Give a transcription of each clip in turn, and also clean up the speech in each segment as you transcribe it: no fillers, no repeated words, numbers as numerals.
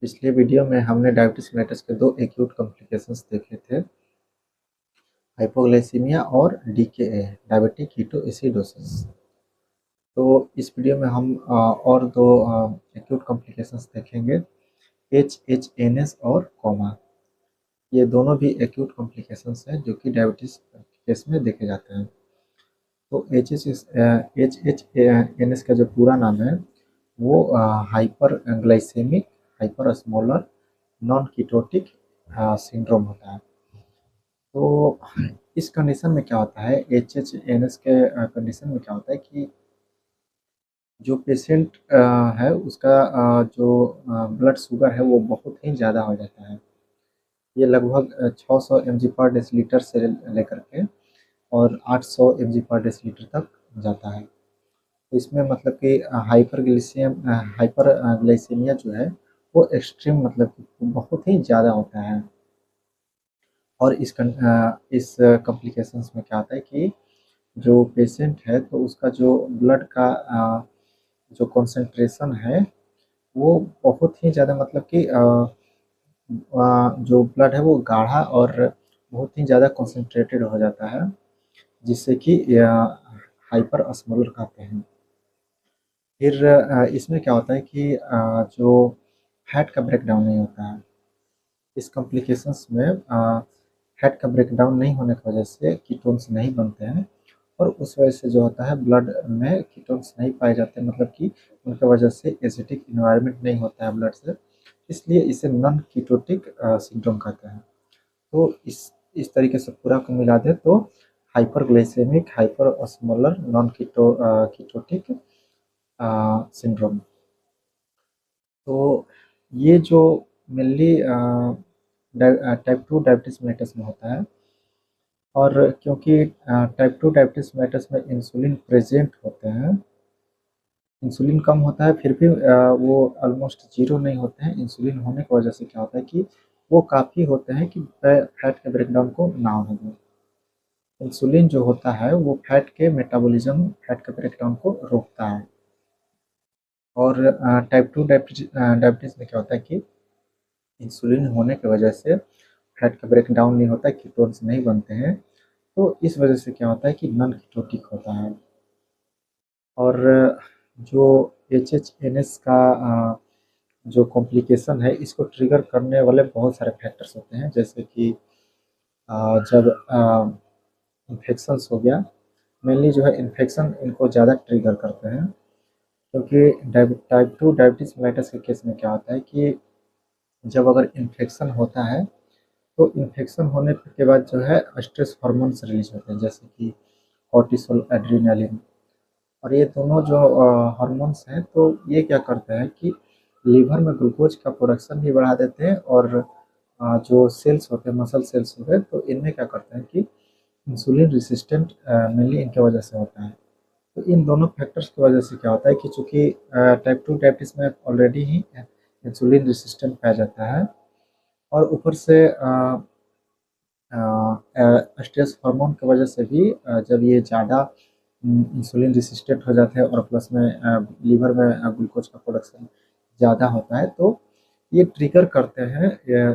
पिछले वीडियो में हमने डायबिटीज मेलिटस के दो एक्यूट कॉम्प्लिकेशंस देखे थे, हाइपोग्लाइसीमिया और डीकेए डायबिटिक कीटोएसिडोसिस। तो इस वीडियो में हम और दो एक्यूट कॉम्प्लिकेशंस देखेंगे, एचएचएनएस और कोमा। ये दोनों भी एक्यूट कॉम्प्लिकेशंस हैं जो कि डायबिटीज केस में देखे जाते हैं। तो एच एच एन एस का जो पूरा नाम है वो hyper glycemic hyper osmolar non ketotic syndrome होता है। तो इस कंडीशन में क्या होता है, एच एच एन एस के कंडीशन में क्या होता है कि जो पेशेंट है उसका जो ब्लड शुगर है वो बहुत ही ज़्यादा हो जाता है। ये लगभग 600 mg पर डेसीलीटर से लेकर के और 800 mg पर डेसीलीटर तक जाता है। तो इसमें मतलब कि हाइपर ग्लाइसीमिया जो है वो एक्सट्रीम मतलब कि बहुत ही ज़्यादा होता है। और इस कॉम्प्लिकेशंस में क्या होता है कि जो पेशेंट है तो उसका जो ब्लड का जो कंसंट्रेशन है वो बहुत ही ज़्यादा मतलब कि जो ब्लड है वो गाढ़ा और बहुत ही ज़्यादा कंसंट्रेटेड हो जाता है, जिससे कि हाइपर ऑस्मोलर कहते हैं। फिर इसमें क्या होता है कि जो फैट का ब्रेकडाउन नहीं होता है। इस कॉम्प्लिकेशंस में फैट का ब्रेकडाउन नहीं होने की वजह से कीटोन्स नहीं बनते हैं और उस वजह से जो होता है ब्लड में कीटोन्स नहीं पाए जाते, मतलब कि उनकी वजह से एसिडिक इन्वायरमेंट नहीं होता है ब्लड से, इसलिए इसे नॉन कीटोटिक सिंड्रोम कहते हैं। तो इस तरीके से पूरा को मिला दे तो hyperglycaemic hyper osmolar non ketotic syndrome. तो ये जो मेनली टाइप 2 डायबिटीज मेलिटस में होता है। और क्योंकि टाइप 2 डायबिटीज मेलिटस में इंसुलिन प्रेजेंट होते हैं, इंसुलिन कम होता है फिर भी वो ऑलमोस्ट जीरो नहीं होते हैं। इंसुलिन होने की वजह से क्या होता है कि वो काफ़ी होते हैं कि फैट के ब्रेकडाउन को ना होने दें। इंसुलिन जो होता है वो फैट के मेटाबॉलिज्म, फैट के ब्रेकडाउन को रोकता है। और टाइप 2 डायबिटीज में क्या होता है कि इंसुलिन होने की वजह से फैट का ब्रेकडाउन नहीं होता है, कीटोन्स नहीं बनते हैं। तो इस वजह से क्या होता है कि नॉन कीटोटिक होता है। और जो एच एच एन एस का जो कॉम्प्लिकेशन है इसको ट्रिगर करने वाले बहुत सारे फैक्टर्स होते हैं, जैसे कि जब इन्फेक्शंस हो गया, मेनली जो है इन्फेक्शन इनको ज़्यादा ट्रिगर करते हैं। क्योंकि टाइप 2 डायबिटीज मेलिटस के केस में क्या होता है कि जब अगर इन्फेक्शन होता है तो इन्फेक्शन होने के बाद जो है स्ट्रेस हार्मोन्स रिलीज होते हैं, जैसे कि कॉर्टिसोल, एड्रेनालिन। और ये दोनों जो हार्मोन्स हैं तो ये क्या करते हैं कि लीवर में ग्लूकोज का प्रोडक्शन भी बढ़ा देते हैं और जो सेल्स होते हैं, मसल सेल्स होते हैं, तो इनमें क्या करते हैं कि इंसुलिन रेसिस्टेंट मेनली इनके वजह से होता है। तो इन दोनों फैक्टर्स की वजह से क्या होता है कि चूँकि टाइप 2 डायबिटीज़ में ऑलरेडी ही इंसुलिन रेसिस्टेंट पाया जाता है और ऊपर से स्ट्रेस हार्मोन की वजह से भी जब ये ज़्यादा इंसुलिन रेसिस्टेंट हो जाते हैं और प्लस में लीवर में ग्लूकोज का प्रोडक्शन ज़्यादा होता है, तो ये ट्रिगर करते हैं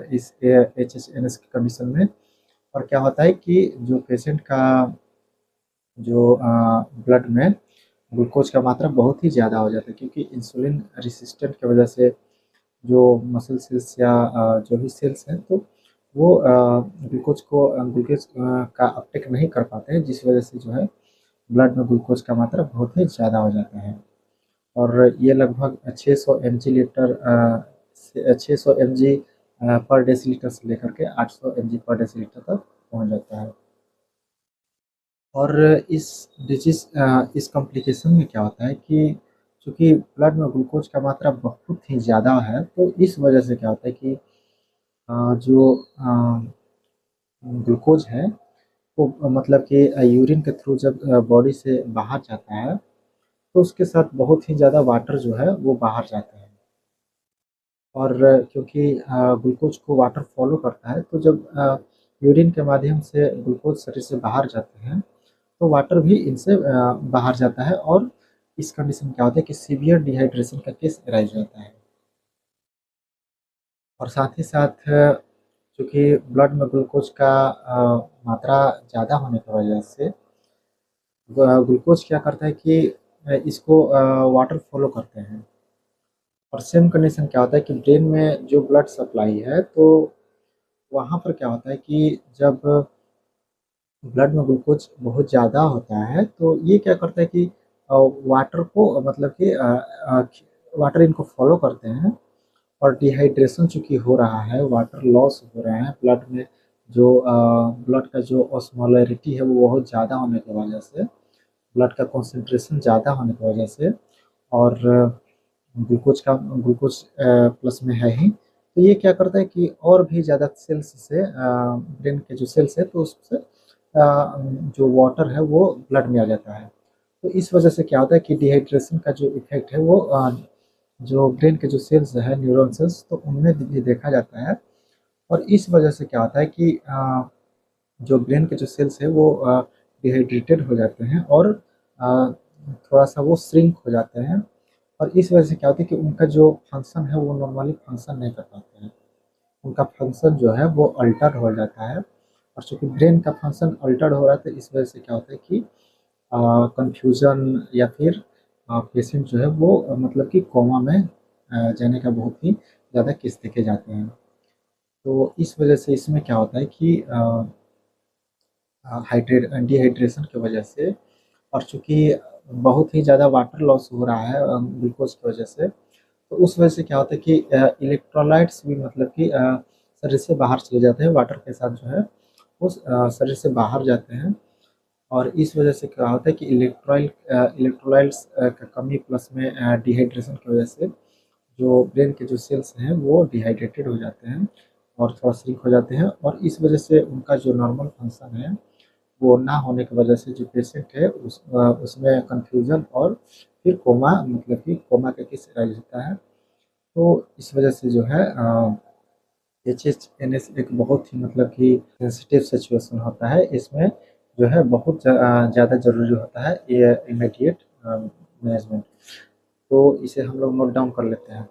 इस एच एच एन एस की कंडीशन में। और क्या होता है कि जो पेशेंट का जो ब्लड में ग्लूकोज का मात्रा बहुत ही ज़्यादा हो जाता है, क्योंकि इंसुलिन रेसिस्टेंट की वजह से जो मसल सेल्स या जो भी सेल्स हैं तो वो ग्लूकोज का अपटेक नहीं कर पाते हैं, जिस वजह से जो है ब्लड में ग्लूकोज का मात्रा बहुत ही ज़्यादा हो जाता है। और ये लगभग 600 M G litre 600 M G पर डेसीलीटर से लेकर के 800 एम जी पर डेसीलीटर तक पहुँच जाता है। और इस कॉम्प्लिकेशन में क्या होता है कि चूँकि ब्लड में ग्लूकोज का मात्रा बहुत ही ज़्यादा है, तो इस वजह से क्या होता है कि जो ग्लूकोज है वो मतलब कि यूरिन के थ्रू जब बॉडी से बाहर जाता है तो उसके साथ बहुत ही ज़्यादा वाटर जो है वो बाहर जाता है। और क्योंकि ग्लूकोज को वाटर फॉलो करता है, तो जब यूरिन के माध्यम से ग्लूकोज शरीर से बाहर जाते हैं तो वाटर भी इनसे बाहर जाता है और इस कंडीशन में क्या होता है कि सीवियर डिहाइड्रेशन का केस अराइज होता है। और साथ ही साथ चूँकि ब्लड में ग्लूकोज का मात्रा ज़्यादा होने की वजह से ग्लूकोज क्या करता है कि इसको वाटर फॉलो करते हैं। और सेम कंडीशन क्या होता है कि ब्रेन में जो ब्लड सप्लाई है, तो वहाँ पर क्या होता है कि जब ब्लड में ग्लूकोज बहुत ज़्यादा होता है, तो ये क्या करता है कि वाटर को मतलब कि वाटर इनको फॉलो करते हैं, और डिहाइड्रेशन चूँकि हो रहा है, वाटर लॉस हो रहा है ब्लड में, जो ब्लड का जो ऑस्मोलैरिटी है वो बहुत ज़्यादा होने की वजह से, ब्लड का कंसंट्रेशन ज़्यादा होने की वजह से, और ग्लूकोज प्लस में है ही, तो ये क्या करता है कि और भी ज़्यादा सेल्स से ब्रेन के जो सेल्स है, तो उससे जो वाटर है वो ब्लड में आ जाता है। तो इस वजह से क्या होता है कि डिहाइड्रेशन का जो इफ़ेक्ट है वो जो ब्रेन के जो सेल्स है, न्यूरॉन सेल्स, तो उनमें भी देखा जाता है। और इस वजह से क्या होता है कि जो ब्रेन के जो सेल्स है वो डिहाइड्रेटेड हो जाते हैं, और थोड़ा सा वो श्रिंक हो जाते हैं, और इस वजह से क्या होता है कि उनका जो फंक्शन है वो नॉर्मली फंक्शन नहीं कर पाते हैं, उनका फंक्शन जो है वो अल्टर हो जाता है। और चूँकि ब्रेन का फंक्शन अल्टर हो रहा है, तो इस वजह से क्या होता है कि कन्फ्यूज़न, या फिर पेशेंट जो है वो मतलब कि कोमा में जाने का बहुत ही ज़्यादा केस देखे जाते हैं। तो इस वजह से इसमें क्या होता है कि डिहाइड्रेशन की वजह से, और चूँकि बहुत ही ज़्यादा वाटर लॉस हो रहा है ग्लूकोज की वजह से, तो उस वजह से क्या होता है कि इलेक्ट्रोलाइट्स भी मतलब कि शरीर से बाहर चले जाते हैं, वाटर के साथ जो है वो शरीर से बाहर जाते हैं। और इस वजह से क्या होता है कि इलेक्ट्रोलाइट्स का कमी प्लस में डिहाइड्रेशन की वजह से जो ब्रेन के जो सेल्स हैं वो डिहाइड्रेटेड हो जाते हैं, और थोड़ा श्रिंक हो जाते हैं, और इस वजह से उनका जो नॉर्मल फंक्शन है वो ना होने की वजह से जो पेशेंट है उसमें कन्फ्यूज़न, और फिर कोमा, मतलब कि कोमा का केस राइज़ होता है। तो इस वजह से जो है एचएचएनएस एक बहुत ही मतलब कि सेंसिटिव सिचुएशन होता है। इसमें जो है बहुत ज़्यादा ज़रूरी होता है ये इमीडिएट मैनेजमेंट। तो इसे हम लोग नोट डाउन कर लेते हैं।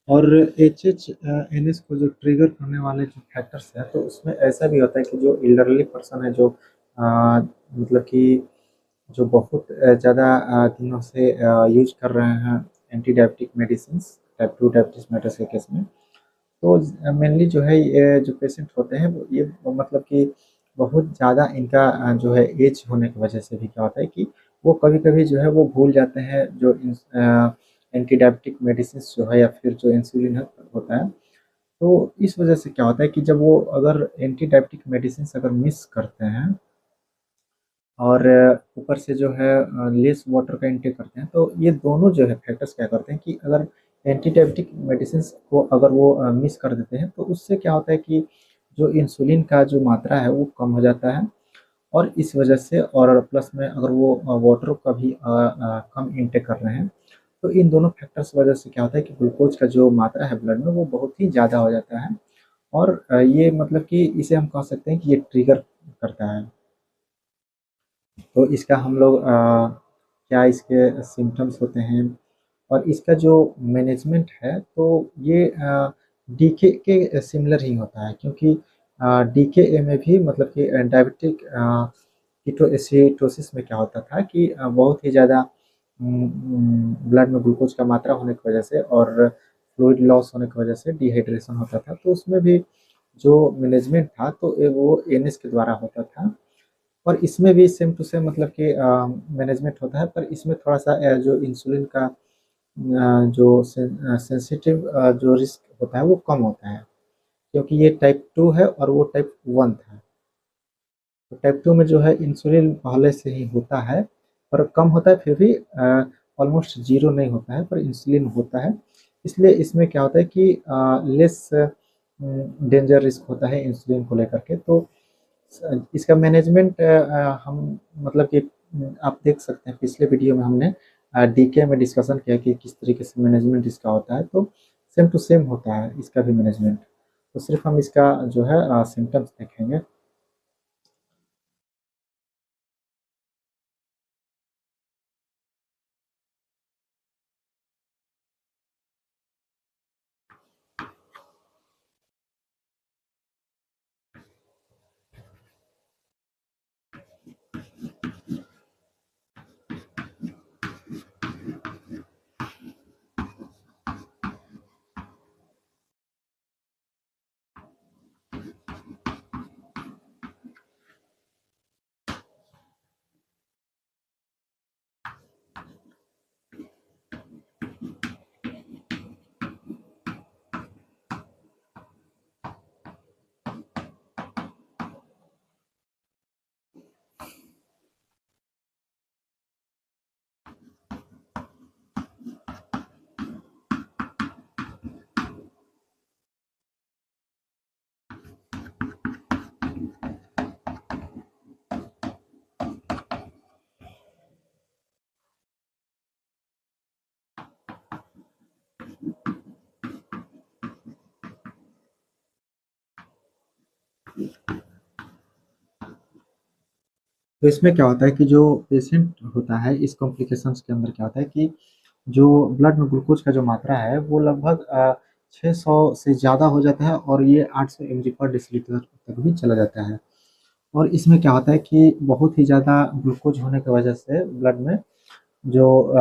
और एचएचएनएस को जो ट्रिगर करने वाले जो फैक्टर्स हैं, तो उसमें ऐसा भी होता है कि जो एल्डरली पर्सन है, जो मतलब कि जो बहुत ज़्यादा दिनों से यूज कर रहे हैं anti diabetic medicine, type 2 diabetes mellitus के केस में, तो मेनली जो है ये जो पेशेंट होते हैं वो ये मतलब कि बहुत ज़्यादा इनका जो है एज होने की वजह से भी क्या होता है कि वो कभी-कभी जो है वो भूल जाते हैं जो एंटी डायबिटिक मेडिसिन्स जो है, या फिर जो इंसुलिन है होता है। तो इस वजह से क्या होता है कि जब वो अगर एंटी डायबिटिक मेडिसिन्स अगर मिस करते हैं, और ऊपर से जो है लेस वाटर का इंटेक करते हैं, तो ये दोनों जो है फैक्टर्स क्या करते हैं कि अगर एंटी डायबिटिक मेडिसिन्स को अगर वो मिस कर देते हैं, तो उससे क्या होता है कि जो इंसुलिन का जो मात्रा है वो कम हो जाता है, और इस वजह से, और प्लस में अगर वो वाटर का भी कम इंटेक कर रहे हैं, तो इन दोनों फैक्टर्स की वजह से क्या होता है कि ग्लूकोज का जो मात्रा है ब्लड में वो बहुत ही ज़्यादा हो जाता है, और ये मतलब कि इसे हम कह सकते हैं कि ये ट्रिगर करता है। तो इसका हम लोग क्या इसके सिम्पटम्स होते हैं, और इसका जो मैनेजमेंट है, तो ये डीके के सिमिलर ही होता है, क्योंकि डीकेए में भी मतलब कि डायबिटिक कीटोएसिडोसिस में क्या होता था कि बहुत ही ज़्यादा ब्लड में ग्लूकोज का मात्रा होने की वजह से, और फ्लूइड लॉस होने की वजह से डिहाइड्रेशन होता था, तो उसमें भी जो मैनेजमेंट था तो वो एनएस के द्वारा होता था। और इसमें भी सेम टू सेम मतलब कि मैनेजमेंट होता है, पर इसमें थोड़ा-सा जो इंसुलिन का जो सेंसिटिव जो रिस्क होता है वो कम होता है। क्योंकि ये टाइप 2 है और वो टाइप 1 था। तो टाइप 2 में जो है इंसुलिन पहले से ही होता है, पर कम होता है, फिर भी ऑलमोस्ट ज़ीरो नहीं होता है, पर इंसुलिन होता है। इसलिए इसमें क्या होता है कि लेस डेंजर रिस्क होता है इंसुलिन को लेकर के। तो इसका मैनेजमेंट हम मतलब कि आप देख सकते हैं पिछले वीडियो में हमने डीके में डिस्कशन किया कि किस तरीके से मैनेजमेंट इसका होता है। तो सेम टू सेम होता है इसका भी मैनेजमेंट। तो सिर्फ हम इसका जो है सिम्टम्स देखेंगे। तो इसमें क्या होता है कि जो पेशेंट होता है इस कॉम्प्लिकेशंस के अंदर क्या होता है कि जो ब्लड में ग्लूकोज का जो मात्रा है वो लगभग 600 से ज़्यादा हो जाता है, और ये 800 mg पर डेसीलीटर तक भी चला जाता है। और इसमें क्या होता है कि बहुत ही ज़्यादा ग्लूकोज होने की वजह से ब्लड में जो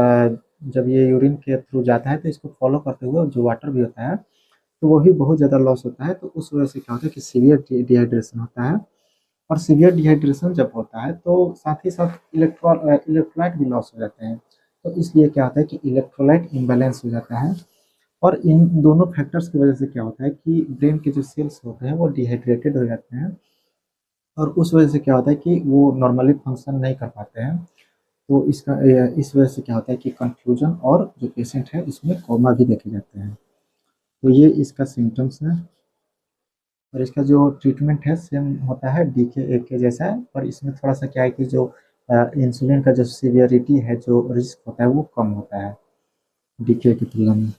जब ये यूरिन के थ्रू जाता है तो इसको फॉलो करते हुए जो वाटर भी होता है तो वो भी बहुत ज़्यादा लॉस होता है। तो उस वजह से क्या होता है कि सीवियर डिहाइड्रेशन होता है। और सीवियर डिहाइड्रेशन जब होता है तो साथ ही साथ इलेक्ट्रोलाइट भी लॉस हो जाते हैं। तो इसलिए क्या होता है कि इलेक्ट्रोलाइट इम्बैलेंस हो जाता है। और इन दोनों फैक्टर्स की वजह से क्या होता है कि ब्रेन के जो सेल्स होते हैं वो डिहाइड्रेटेड हो जाते हैं, और उस वजह से क्या होता है कि वो नॉर्मली फंक्शन नहीं कर पाते हैं। तो इस वजह से क्या होता है कि कंफ्यूजन और जो पेशेंट है उसमें कोमा भी देखे जाते हैं। तो ये इसका सिम्टम्स है। और इसका जो ट्रीटमेंट है सेम होता है डीके एक के जैसा है, पर इसमें थोड़ा सा क्या है कि जो इंसुलिन का जो सीवियरिटी है, जो रिस्क होता है वो कम होता है डीके की तुलना में।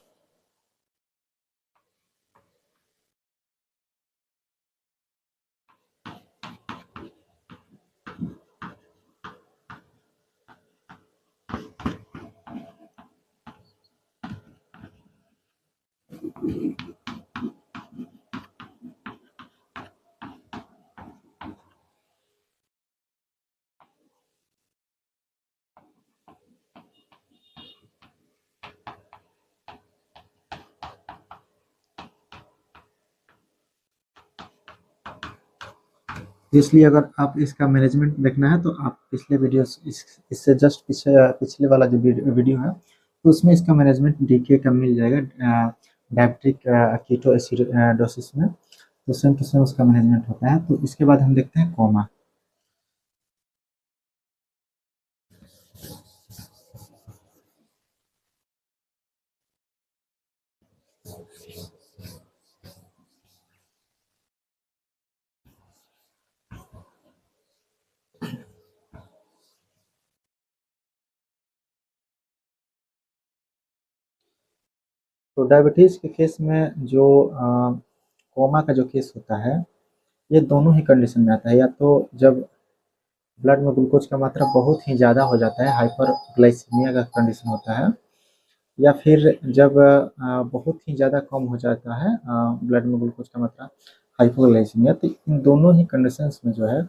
इसलिए अगर आप इसका मैनेजमेंट देखना है तो आप पिछले वीडियो इससे जस्ट पीछे पिछले वाला जो वीडियो है तो उसमें इसका मैनेजमेंट डीके का मिल जाएगा, डायबिटिक कीटो एसिडोसिस में। तो सेम टू सेम उसका मैनेजमेंट होता है। तो इसके बाद हम देखते हैं कोमा। तो डायबिटीज़ के केस में जो कोमा का जो केस होता है ये दोनों ही कंडीशन में आता है। या तो जब ब्लड में ग्लूकोज का मात्रा बहुत ही ज़्यादा हो जाता है, हाइपरग्लाइसीमिया का कंडीशन होता है, या फिर जब बहुत ही ज़्यादा कम हो जाता है ब्लड में ग्लूकोज का मात्रा, हाइपोग्लाइसीमिया। तो इन दोनों ही कंडीशंस में जो है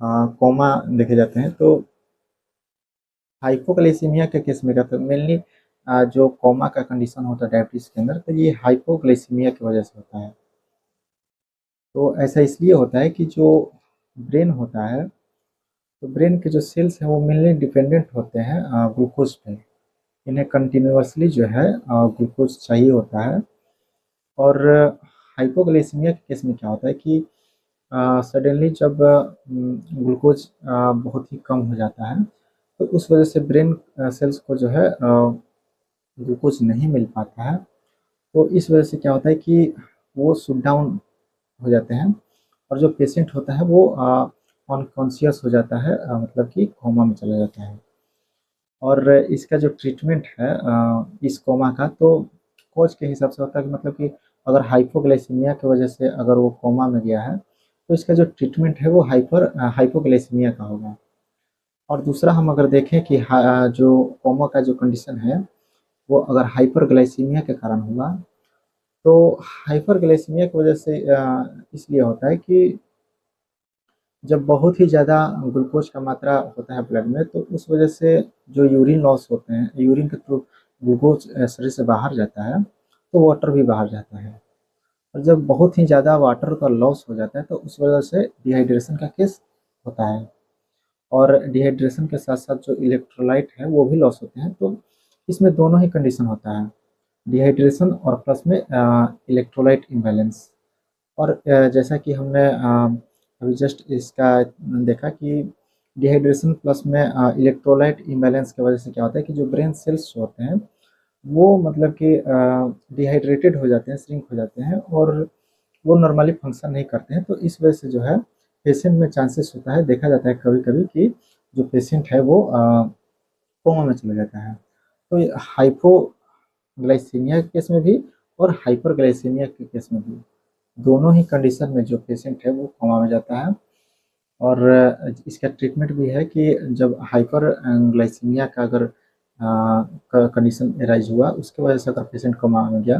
कोमा देखे जाते हैं। तो हाइपोग्लाइसीमिया के केस में क्या होता है मेनली, जो कोमा का कंडीशन होता है डायबिटीज़ के अंदर, तो ये हाइपोग्लाइसीमिया की वजह से होता है। तो ऐसा इसलिए होता है कि जो ब्रेन होता है, तो ब्रेन के जो सेल्स हैं वो मेनली डिपेंडेंट होते हैं ग्लूकोज पे। इन्हें कंटिन्यूअसली जो है ग्लूकोज चाहिए होता है। और हाइपोग्लाइसीमिया के केस में क्या होता है कि सडनली जब ग्लूकोज बहुत ही कम हो जाता है, तो उस वजह से ब्रेन सेल्स को जो है ग्लूकोज नहीं मिल पाता है। तो इस वजह से क्या होता है कि वो शट डाउन हो जाते हैं और जो पेशेंट होता है वो अनकॉन्शियस हो जाता है, मतलब कि कोमा में चला जाता है। और इसका जो ट्रीटमेंट है इस कोमा का, तो कोच के हिसाब से होता है कि मतलब कि अगर हाइपोग्लाइसीमिया की वजह से अगर वो कोमा में गया है, तो इसका जो ट्रीटमेंट है वो हाइपोग्लाइसीमिया का होगा। और दूसरा हम अगर देखें कि जो कोमा का जो कंडीशन है वो अगर हाइपरग्लाइसीमिया के कारण हुआ, तो हाइपरग्लाइसीमिया की वजह से इसलिए होता है कि जब बहुत ही ज़्यादा ग्लूकोज का मात्रा होता है ब्लड में, तो उस वजह से जो यूरिन लॉस होते हैं, यूरिन के थ्रू ग्लूकोज शरीर से बाहर जाता है, तो वाटर भी बाहर जाता है। और जब बहुत ही ज़्यादा वाटर का लॉस हो जाता है, तो उस वजह से डिहाइड्रेशन का केस होता है। और डिहाइड्रेशन के साथ साथ जो इलेक्ट्रोलाइट है वो भी लॉस होते हैं। तो इसमें दोनों ही कंडीशन होता है, डिहाइड्रेशन और प्लस में इलेक्ट्रोलाइट इम्बैलेंस। और जैसा कि हमने अभी जस्ट इसका देखा कि डिहाइड्रेशन प्लस में इलेक्ट्रोलाइट इम्बैलेंस की वजह से क्या होता है कि जो ब्रेन सेल्स होते हैं वो मतलब कि डिहाइड्रेटेड हो जाते हैं, श्रिंक हो जाते हैं और वो नॉर्मली फंक्शन नहीं करते हैं। तो इस वजह से जो है पेशेंट में चांसेस होता है, देखा जाता है कभी-कभी कि जो पेशेंट है वो कोमा में चला जाता है। तो ये हाइपोग्लाइसीमिया के केस में भी और हाइपरग्लाइसीमिया के केस में भी, दोनों ही कंडीशन में जो पेशेंट है वो कोमा में जाता है। और इसका ट्रीटमेंट भी है कि जब हाइपरग्लाइसीमिया का अगर कंडीशन अराइज हुआ, उसके वजह से अगर पेशेंट कोमा में गया,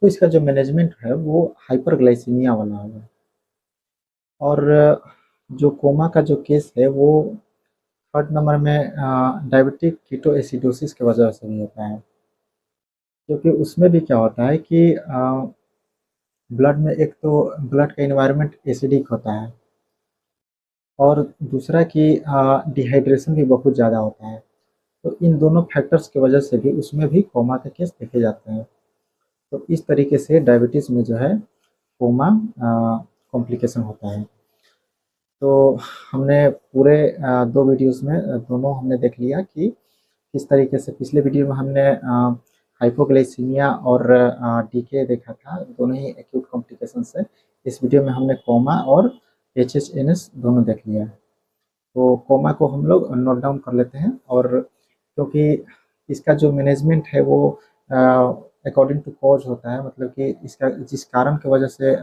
तो इसका जो मैनेजमेंट है वो हाइपरग्लाइसीमिया वाला होगा। और जो कोमा का जो केस है वो थर्ड नंबर में डायबिटिक कीटोएसिडोसिस की वजह से भी होता है। क्योंकि उसमें भी क्या होता है कि ब्लड में एक तो ब्लड का एनवायरनमेंट एसिडिक होता है और दूसरा कि डिहाइड्रेशन भी बहुत ज़्यादा होता है। तो इन दोनों फैक्टर्स की वजह से भी उसमें भी कोमा के केस देखे जाते हैं। तो इस तरीके से डायबिटीज़ में जो है कोमा कॉम्प्लिकेशन होता है। तो हमने पूरे 2 वीडियोज़ में दोनों हमने देख लिया कि किस तरीके से पिछले वीडियो में हमने हाइपोग्लाइसीमिया और डीके देखा था, दोनों ही एक्यूट कॉम्प्लिकेशंस है। इस वीडियो में हमने कोमा और एचएचएनएस दोनों देख लिया है। तो कोमा को हम लोग नोट डाउन कर लेते हैं। और क्योंकि इसका जो मैनेजमेंट है वो अकॉर्डिंग टू कॉज होता है, मतलब कि इसका जिस कारण की वजह से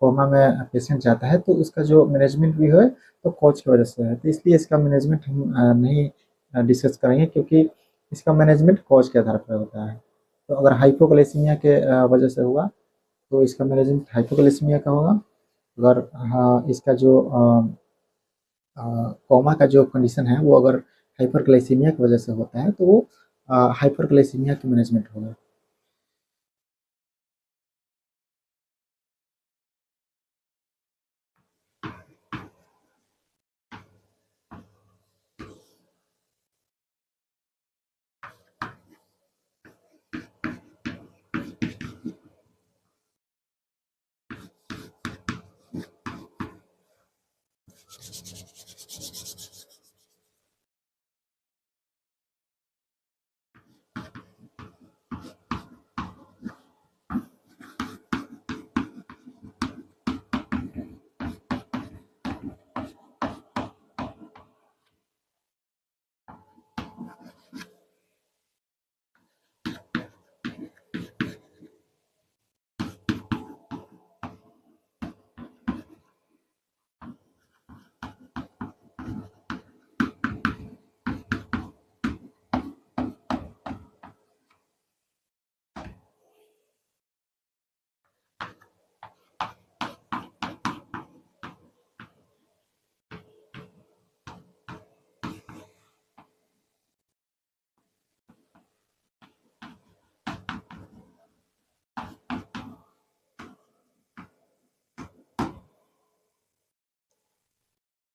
कोमा में पेशेंट जाता है, तो उसका जो मैनेजमेंट भी है तो कॉज की वजह से है। तो इसलिए इसका मैनेजमेंट हम नहीं डिस्कस करेंगे, क्योंकि इसका मैनेजमेंट कॉज के आधार पर होता है। तो अगर हाइपोग्लाइसीमिया के वजह से हुआ, तो इसका मैनेजमेंट हाइपोग्लाइसीमिया का होगा। अगर हाँ, इसका जो कोमा का जो कंडीशन है वो अगर हाइपरग्लाइसीमिया की वजह से होता है, तो वो हाइपरग्लाइसीमिया की मैनेजमेंट होगा।